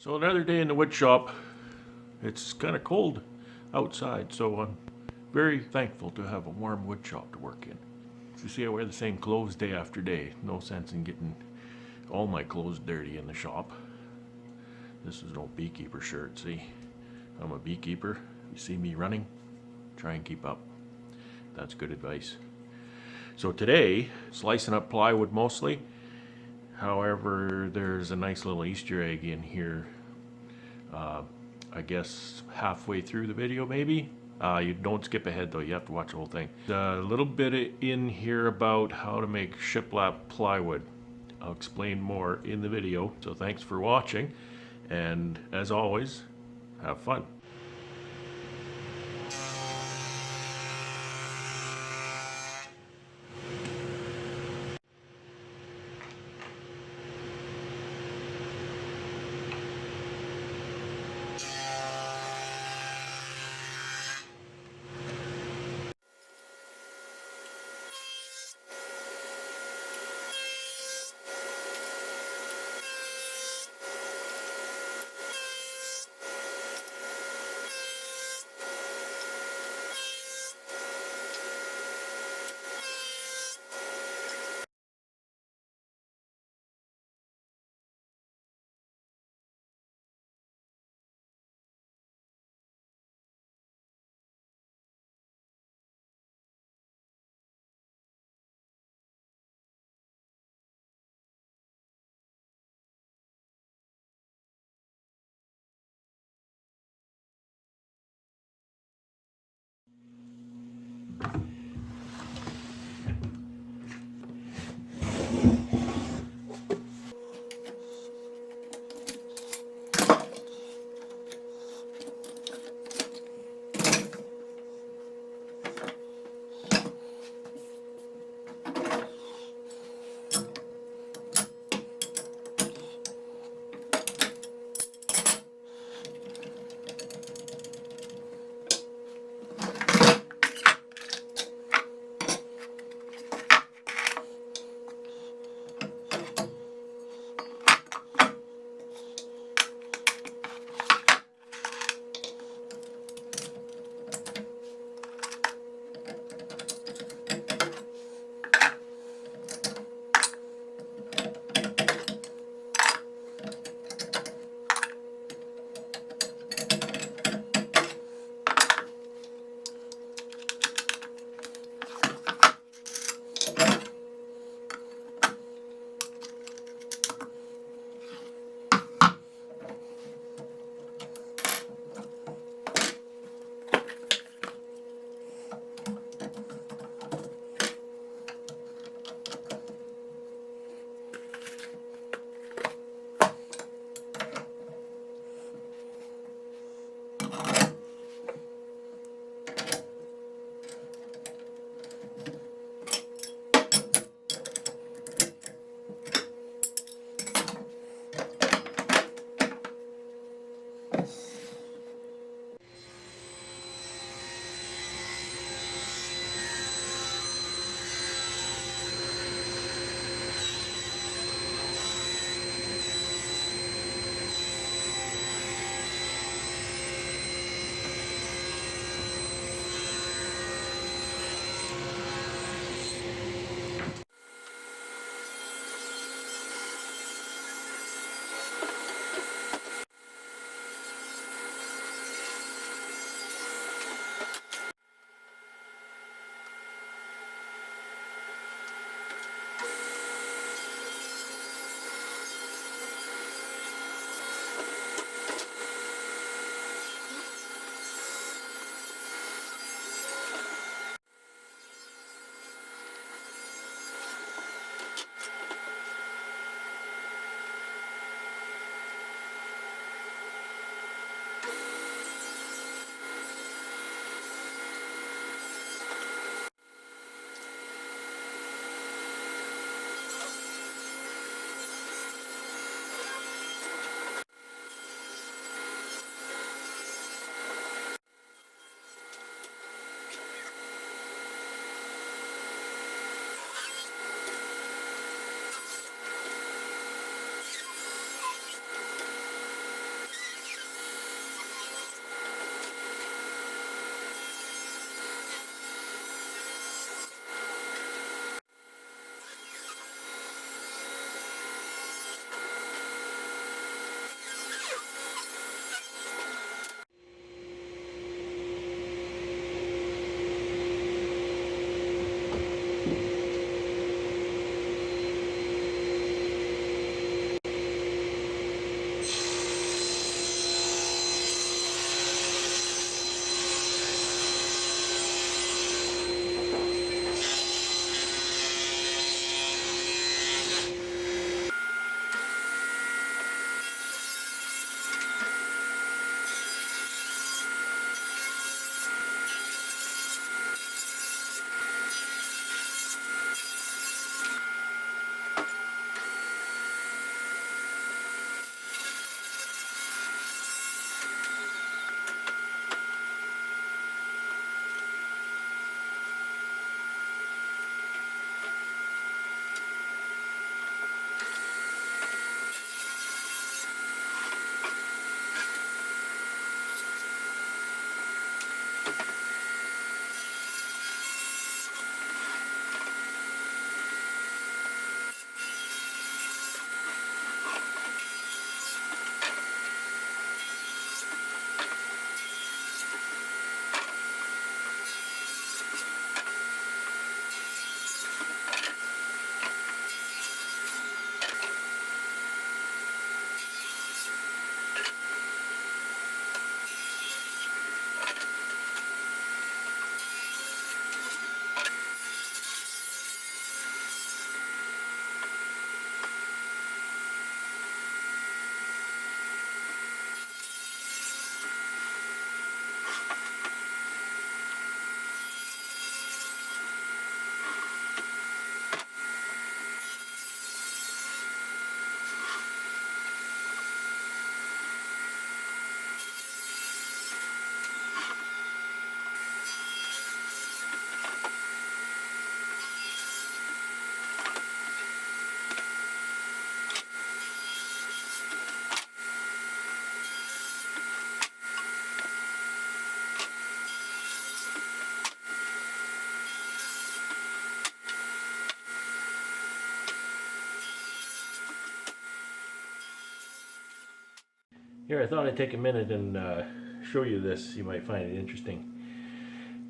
So another day in the wood shop. It's kind of cold outside, so I'm very thankful to have a warm wood shop to work in. You see, I wear the same clothes day after day. No sense in getting all my clothes dirty in the shop. This is an old beekeeper shirt, see? I'm a beekeeper. You see me running? Try and keep up. That's good advice. So today, slicing up plywood mostly. However, there's a nice little Easter egg in here. I guess halfway through the video, maybe. You don't skip ahead though, you have to watch the whole thing. A little bit in here about how to make shiplap plywood. I'll explain more in the video, so thanks for watching, and as always, have fun. Here, I thought I'd take a minute and show you this. You might find it interesting.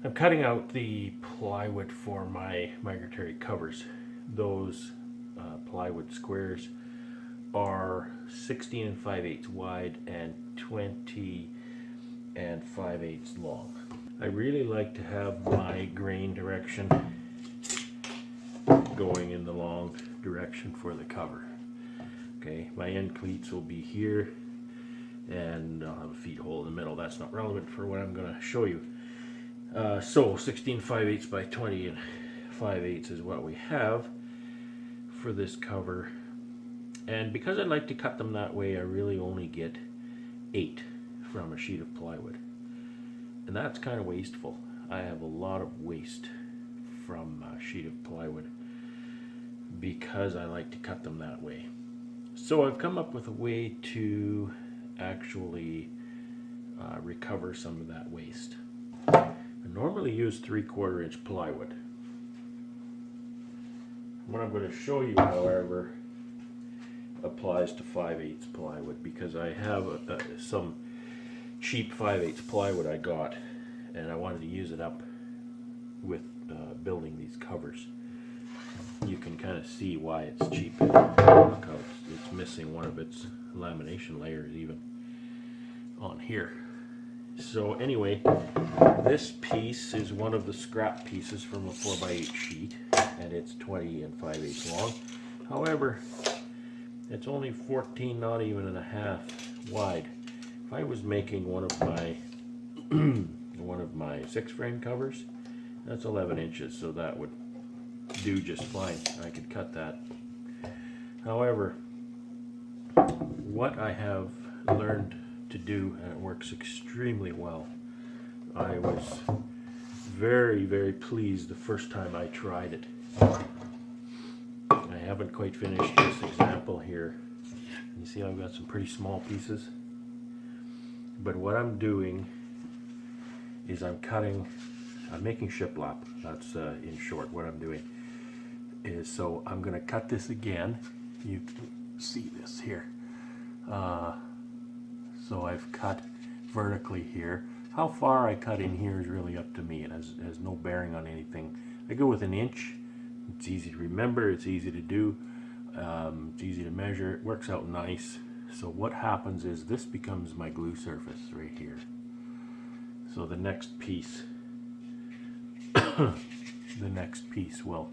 I'm cutting out the plywood for my migratory covers. Those plywood squares are 16 5/8 wide and 20 5/8 long. I really like to have my grain direction going in the long direction for the cover. Okay, my end cleats will be here, and I'll have a feed hole in the middle. That's not relevant for what I'm going to show you. So 16 5/8 by 20 5/8 is what we have for this cover. And because I like to cut them that way, I really only get 8 from a sheet of plywood. And that's kind of wasteful. I have a lot of waste from a sheet of plywood because I like to cut them that way. So I've come up with a way to actually recover some of that waste. I normally use 3/4 inch plywood. What I'm going to show you, however, applies to 5/8 plywood because I have some cheap 5/8 plywood I got, and I wanted to use it up with building these covers. You can kind of see why it's cheap. Look how it's missing one of its lamination layers even on here. So anyway, this piece is one of the scrap pieces from a 4x8 sheet, and it's 20 5/8 long. However, it's only 14, not even and a half wide. If I was making one of my one of my 6-frame covers, that's 11 inches, so that would do just fine. I could cut that. However, what I have learned to do, and it works extremely well, I was very, very pleased the first time I tried it. I haven't quite finished this example here. You see I've got some pretty small pieces. But what I'm doing is I'm making shiplap. That's in short what I'm doing. So I'm going to cut this again. You can see this here. So I've cut vertically here. How far I cut in here is really up to me. It has no bearing on anything. I go with 1 inch. It's easy to remember, it's easy to do, it's easy to measure, it works out nice. So what happens is this becomes my glue surface right here. So the next piece will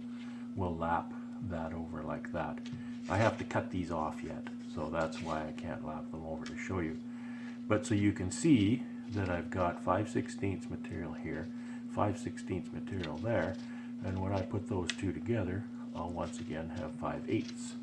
lap that over like that. I have to cut these off yet, so that's why I can't lap them over to show you. But so you can see that I've got 5/16 material here, 5/16 material there, and when I put those two together, I'll once again have 5/8.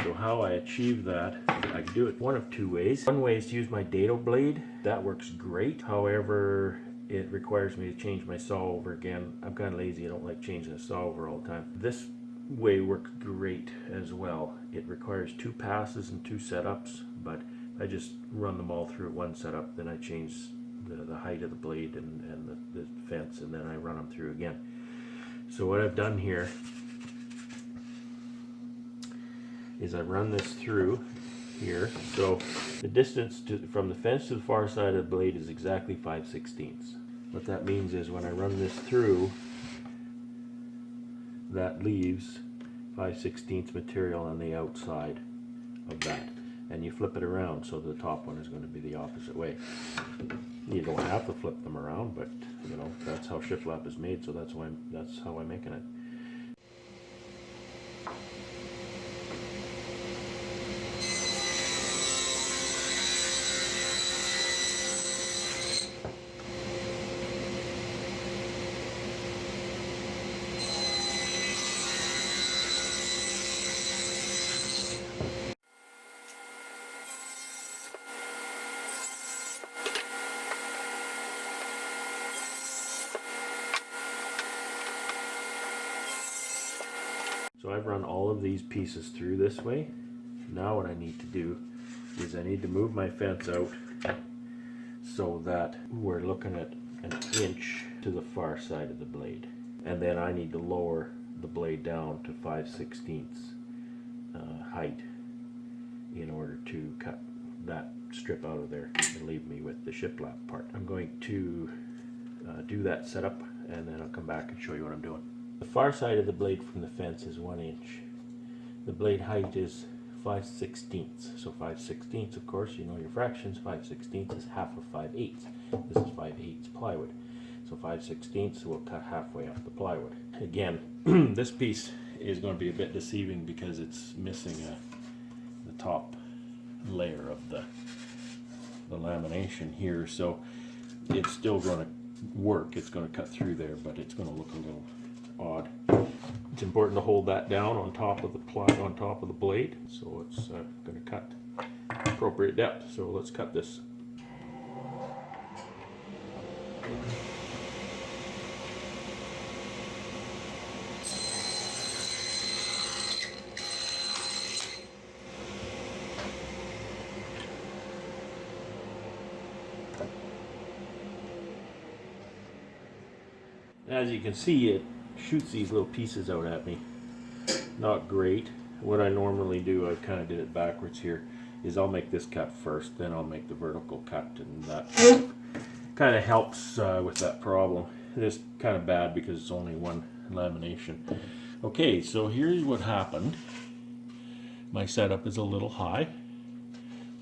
So how I achieve that, I can do it one of two ways. One way is to use my dado blade. That works great. However, it requires me to change my saw over again. I'm kind of lazy. I don't like changing the saw over all the time. This way works great as well. It requires 2 passes and 2 setups, but I just run them all through at one setup. Then I change the height of the blade and the fence, and then I run them through again. So what I've done here is I run this through here. So the distance from the fence to the far side of the blade is exactly 5/16. What that means is when I run this through, that leaves 5/16 material on the outside of that. And you flip it around, so the top one is going to be the opposite way. You don't have to flip them around, but you know that's how shiplap is made, so that's how I'm making it. So I've run all of these pieces through this way. Now what I need to do is I need to move my fence out so that we're looking at 1 inch to the far side of the blade. And then I need to lower the blade down to 5/16 height in order to cut that strip out of there and leave me with the shiplap part. I'm going to do that setup, and then I'll come back and show you what I'm doing. The far side of the blade from the fence is 1 inch. The blade height is 5/16. So 5/16, of course, you know your fractions. 5/16 is half of 5/8. This is 5/8 plywood. So 5/16, we'll cut halfway off the plywood. Again, this piece is going to be a bit deceiving because it's missing the top layer of the lamination here. So it's still going to work. It's going to cut through there, but it's going to look a little odd. It's important to hold that down on top of the blade, so it's going to cut appropriate depth. So let's cut this. As you can see, it shoots these little pieces out at me. Not great. What I normally do, I kind of did it backwards here, is I'll make this cut first, then I'll make the vertical cut, and that kind of helps with that problem. It is kind of bad because it's only one lamination. Okay, so here's what happened. My setup is a little high.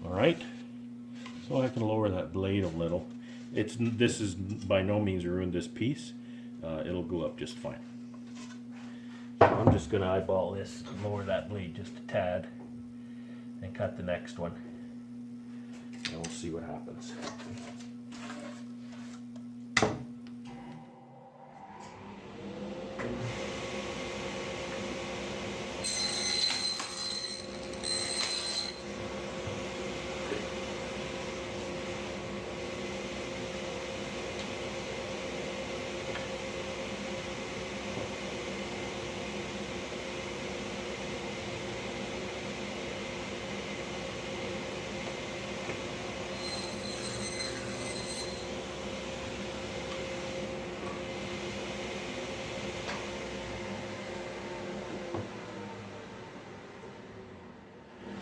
Alright, so I can lower that blade a little. This is by no means ruined this piece. It'll go up just fine. So I'm just going to eyeball this and lower that blade just a tad and cut the next one, and we'll see what happens.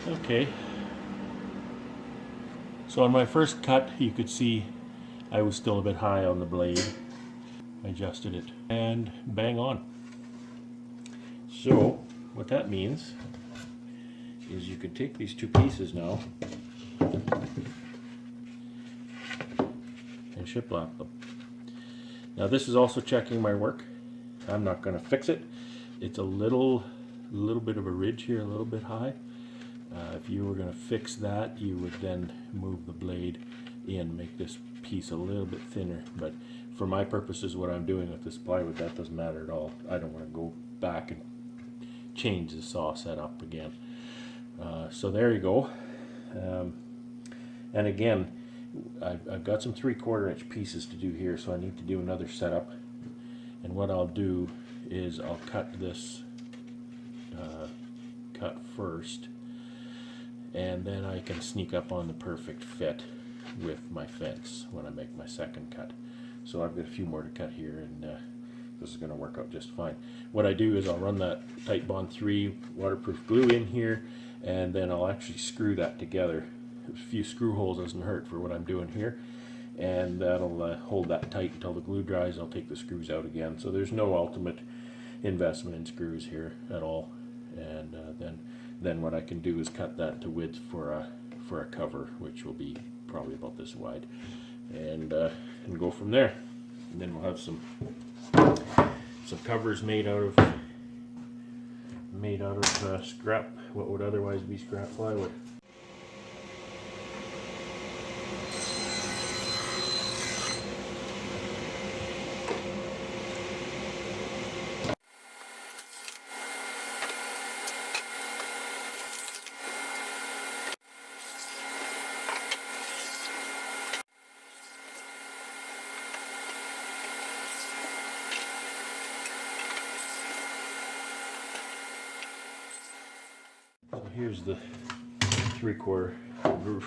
Okay, so on my first cut you could see I was still a bit high on the blade. I adjusted it and bang on. So what that means is you could take these two pieces now and shiplap them. Now this is also checking my work. I'm not going to fix it. It's a little bit of a ridge here, a little bit high. If you were going to fix that, you would then move the blade in, make this piece a little bit thinner. But for my purposes, what I'm doing with this plywood, that doesn't matter at all. I don't want to go back and change the saw setup again. So there you go. And again, I've got some 3/4 inch pieces to do here, so I need to do another setup. And what I'll do is I'll cut this cut first, and then I can sneak up on the perfect fit with my fence when I make my second cut. So I've got a few more to cut here, and this is going to work out just fine. What I do is I'll run that Titebond 3 waterproof glue in here, and then I'll actually screw that together. A few screw holes doesn't hurt for what I'm doing here, and that'll hold that tight until the glue dries. I'll take the screws out again. So there's no ultimate investment in screws here at all. And then what I can do is cut that to width for a cover, which will be probably about this wide, and go from there. And then we'll have some covers made out of scrap, what would otherwise be scrap plywood. So here's the 3/4,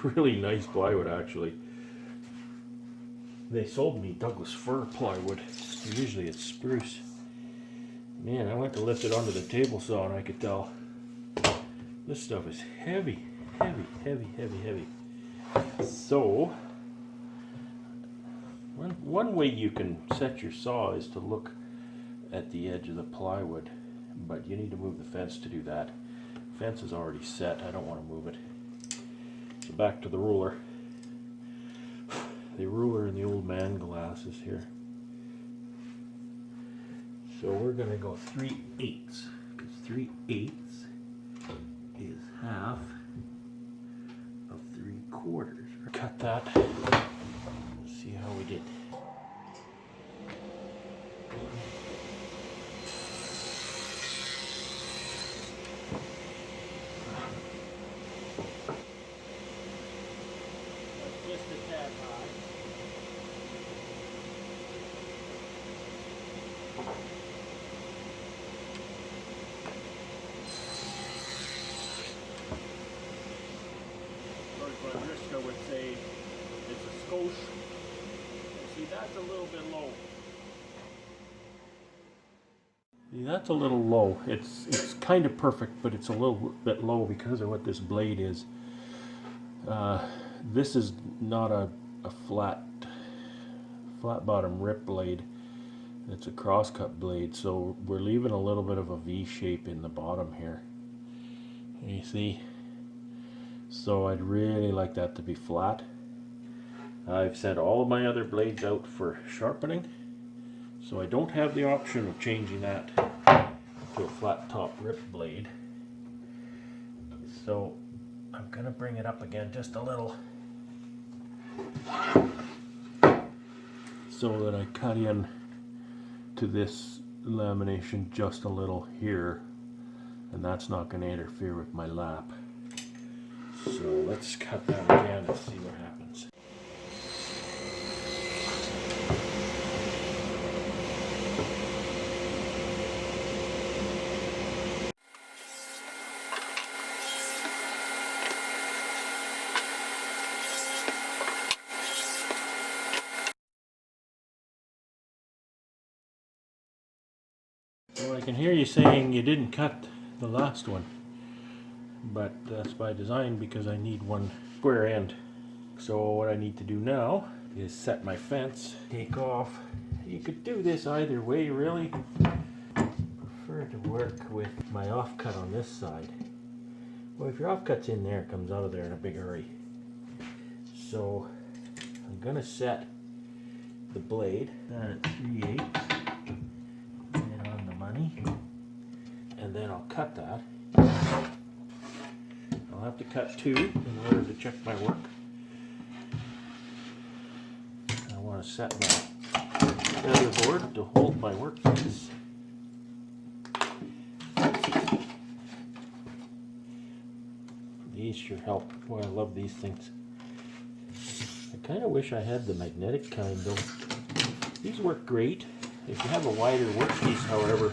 really nice plywood actually. They sold me Douglas fir plywood. Usually it's spruce. Man, I went to lift it onto the table saw and I could tell this stuff is heavy, heavy, heavy, heavy, heavy. So, one way you can set your saw is to look at the edge of the plywood, but you need to move the fence to do that. Fence is already set, I don't want to move it. So back to the ruler. The ruler and the old man glasses here. So we're going to go 3/8, because 3/8 is half of 3/4. Cut that. Let's see how we did. Just a tad high. George Von Riska would say it's a skosh. See, that's a little bit low. See, that's a little low. It's kind of perfect, but it's a little bit low because of what this blade is. This is not a flat bottom rip blade. It's a crosscut blade, so we're leaving a little bit of a V shape in the bottom here. You see? So I'd really like that to be flat. I've sent all of my other blades out for sharpening, so I don't have the option of changing that to a flat top rip blade. So I'm gonna bring it up again just a little so that I cut in to this lamination just a little here, and that's not going to interfere with my lap. So let's cut that again and see what happens. Well, I can hear you saying you didn't cut the last one, but that's by design because I need one square end. So what I need to do now is set my fence, take off. You could do this either way, really. I prefer to work with my offcut on this side. Well, if your offcut's in there, it comes out of there in a big hurry. So I'm gonna set the blade at 3/8. And then I'll cut that. I'll have to cut 2 in order to check my work. I want to set my feather board to hold my workpiece. These sure help. Boy, I love these things. I kind of wish I had the magnetic kind though. These work great. If you have a wider workpiece, however,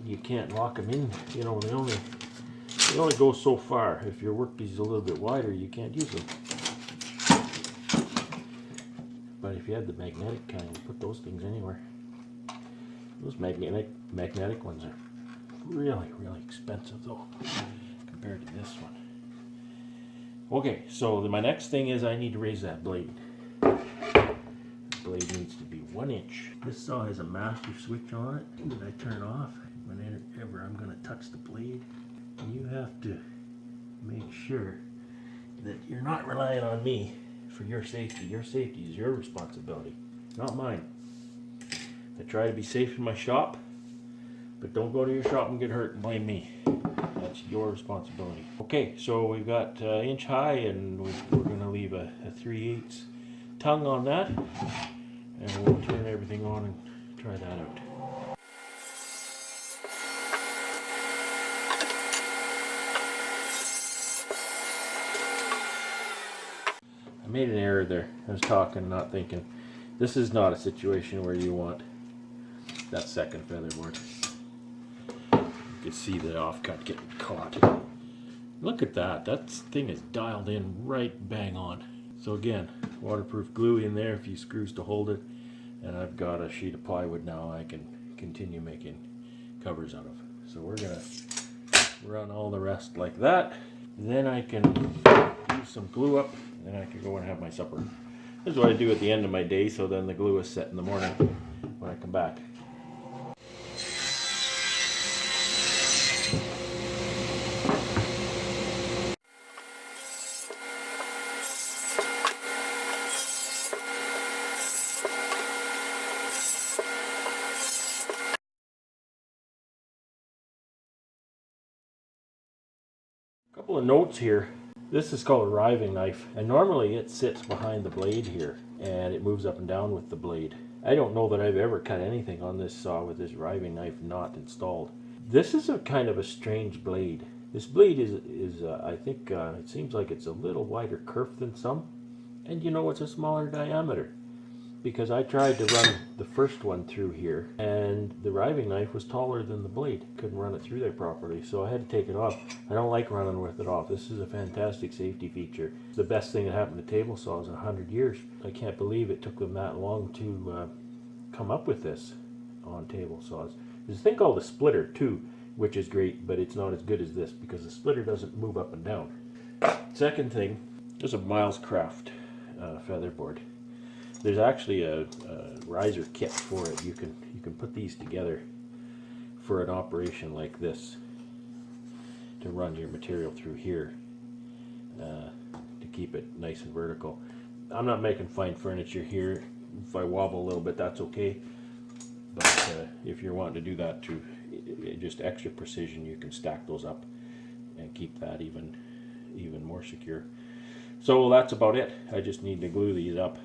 you can't lock them in. You know, they only go so far. If your workpiece is a little bit wider, you can't use them. But if you had the magnetic kind, you put those things anywhere. Those magnetic ones are really expensive though, compared to this one. Okay, so my next thing is I need to raise that blade. The blade needs to be 1 inch. This saw has a master switch on it that I turn off whenever I'm going to touch the blade. You have to make sure that you're not relying on me for your safety. Your safety is your responsibility, not mine. I try to be safe in my shop, but don't go to your shop and get hurt and blame me. That's your responsibility. Okay, so we've got inch high, and we're going to leave a 3/8 tongue on that, and we'll turn everything on and try that out. I made an error there. I was talking, not thinking. This is not a situation where you want that second feather board. You can see the offcut getting caught. Look at that. That thing is dialed in right bang on. So again, waterproof glue in there, a few screws to hold it, and I've got a sheet of plywood now I can continue making covers out of. So we're gonna run all the rest like that. Then I can use some glue up then I can go and have my supper. This is what I do at the end of my day, so then the glue is set in the morning when I come back. Couple of notes here. This is called a riving knife, and normally it sits behind the blade here and it moves up and down with the blade. I don't know that I've ever cut anything on this saw with this riving knife not installed. This is a kind of a strange blade. This blade is I think it seems like it's a little wider kerf than some, and you know, it's a smaller diameter. Because I tried to run the first one through here and the riving knife was taller than the blade. Couldn't run it through there properly, so I had to take it off. I don't like running with it off. This is a fantastic safety feature. It's the best thing that happened to table saws in 100 years. I can't believe it took them that long to come up with this on table saws. There's a thing called a splitter too, which is great, but it's not as good as this because the splitter doesn't move up and down. Second thing, there's a Miles Craft featherboard. There's actually a riser kit for it. You can put these together for an operation like this to run your material through here to keep it nice and vertical. I'm not making fine furniture here. If I wobble a little bit, that's okay. But if you're wanting to do that to just extra precision, you can stack those up and keep that even more secure. So that's about it. I just need to glue these up.